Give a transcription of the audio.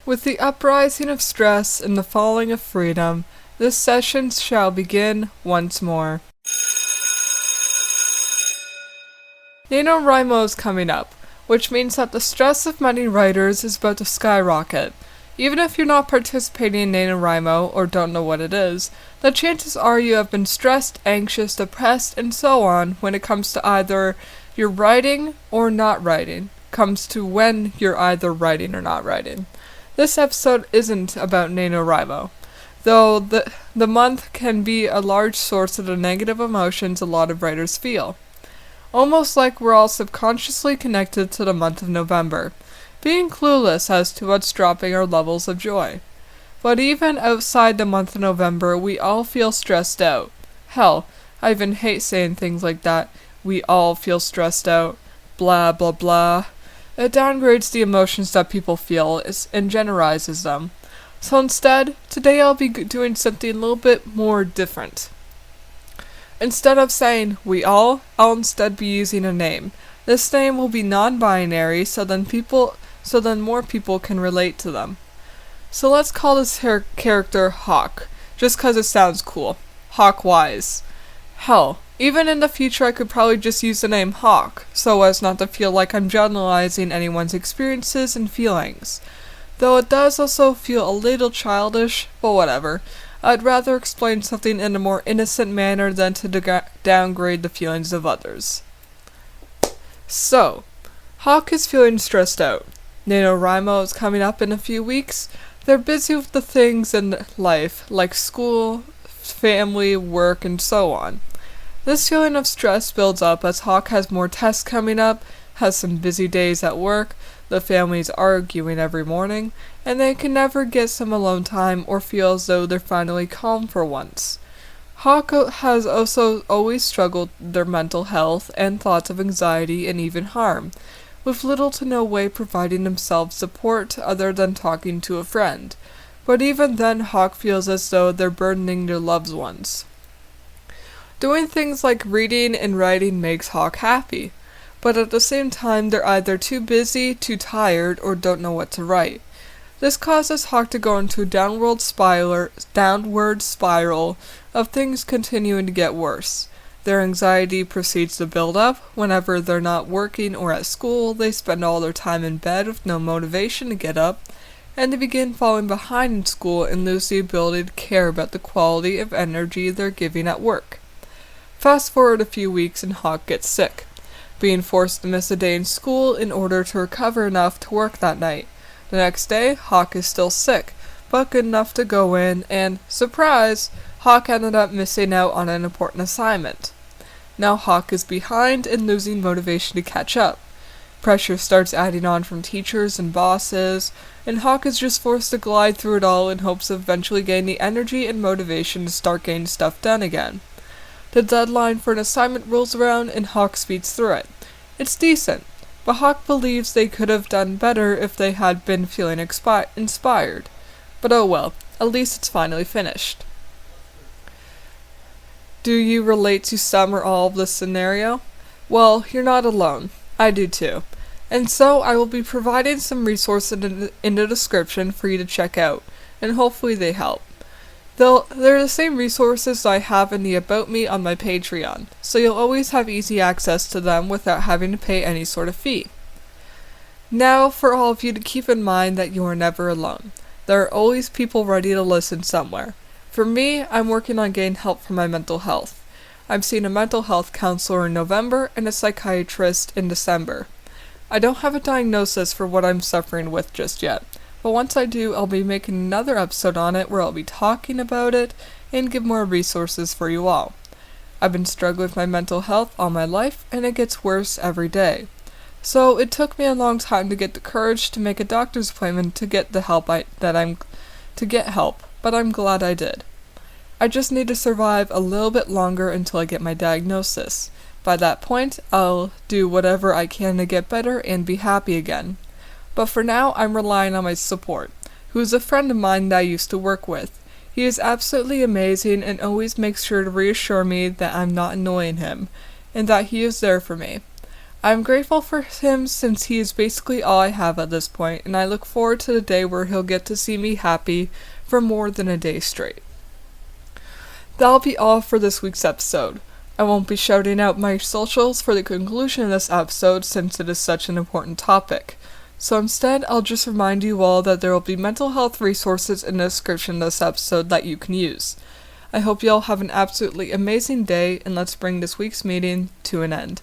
With the uprising of stress and the falling of freedom, this session shall begin once more. NaNoWriMo is coming up, which means that the stress of many writers is about to skyrocket. Even if you're not participating in NaNoWriMo or don't know what it is, the chances are you have been stressed, anxious, depressed, and so on when it comes to either you're writing or not writing. Comes to when you're either writing or not writing. This episode isn't about NaNoWriMo, though the month can be a large source of the negative emotions a lot of writers feel. Almost like we're all subconsciously connected to the month of November, being clueless as to what's dropping our levels of joy. But even outside the month of November, we all feel stressed out. Hell, I even hate saying things like that. We all feel stressed out. Blah blah blah. It downgrades the emotions that people feel and generalizes them. So instead, today I'll be doing something a little bit more different. Instead of saying we all, I'll instead be using a name. This name will be non-binary, so then more people can relate to them. So let's call this character Hawk, just 'cause it sounds cool. Hawk-wise. Hell, even in the future I could probably just use the name Hawk, so as not to feel like I'm generalizing anyone's experiences and feelings. Though it does also feel a little childish, but whatever. I'd rather explain something in a more innocent manner than to downgrade the feelings of others. So, Hawk is feeling stressed out. NaNoWriMo is coming up in a few weeks. They're busy with the things in life, like school, family, work, and so on. This feeling of stress builds up as Hawk has more tests coming up, has some busy days at work, the family's arguing every morning, and they can never get some alone time or feel as though they're finally calm for once. Hawk has also always struggled with their mental health and thoughts of anxiety and even harm, with little to no way providing themselves support other than talking to a friend. But even then, Hawk feels as though they're burdening their loved ones. Doing things like reading and writing makes Hawk happy, but at the same time they're either too busy, too tired, or don't know what to write. This causes Hawk to go into a downward spiral of things continuing to get worse. Their anxiety proceeds to build up. Whenever they're not working or at school, they spend all their time in bed with no motivation to get up, and they begin falling behind in school and lose the ability to care about the quality of energy they're giving at work. Fast forward a few weeks and Hawk gets sick, being forced to miss a day in school in order to recover enough to work that night. The next day, Hawk is still sick, but good enough to go in, and, surprise, Hawk ended up missing out on an important assignment. Now Hawk is behind and losing motivation to catch up. Pressure starts adding on from teachers and bosses, and Hawk is just forced to glide through it all in hopes of eventually gaining the energy and motivation to start getting stuff done again. The deadline for an assignment rolls around and Hawk speeds through it. It's decent, but Hawk believes they could have done better if they had been feeling inspired. But oh well, at least it's finally finished. Do you relate to some or all of this scenario? Well, you're not alone. I do too. And so I will be providing some resources in the description for you to check out, and hopefully they help. They're the same resources I have in the About Me on my Patreon, so you'll always have easy access to them without having to pay any sort of fee. Now, for all of you to keep in mind that you are never alone. There are always people ready to listen somewhere. For me, I'm working on getting help for my mental health. I'm seeing a mental health counselor in November and a psychiatrist in December. I don't have a diagnosis for what I'm suffering with just yet, but once I do, I'll be making another episode on it where I'll be talking about it and give more resources for you all. I've been struggling with my mental health all my life, and it gets worse every day. So it took me a long time to get the courage to make a doctor's appointment to get the help but I'm glad I did. I just need to survive a little bit longer until I get my diagnosis. By that point, I'll do whatever I can to get better and be happy again. But for now, I'm relying on my support, who is a friend of mine that I used to work with. He is absolutely amazing and always makes sure to reassure me that I'm not annoying him, and that he is there for me. I'm grateful for him since he is basically all I have at this point, and I look forward to the day where he'll get to see me happy for more than a day straight. That'll be all for this week's episode. I won't be shouting out my socials for the conclusion of this episode since it is such an important topic. So instead, I'll just remind you all that there will be mental health resources in the description of this episode that you can use. I hope you all have an absolutely amazing day, and let's bring this week's meeting to an end.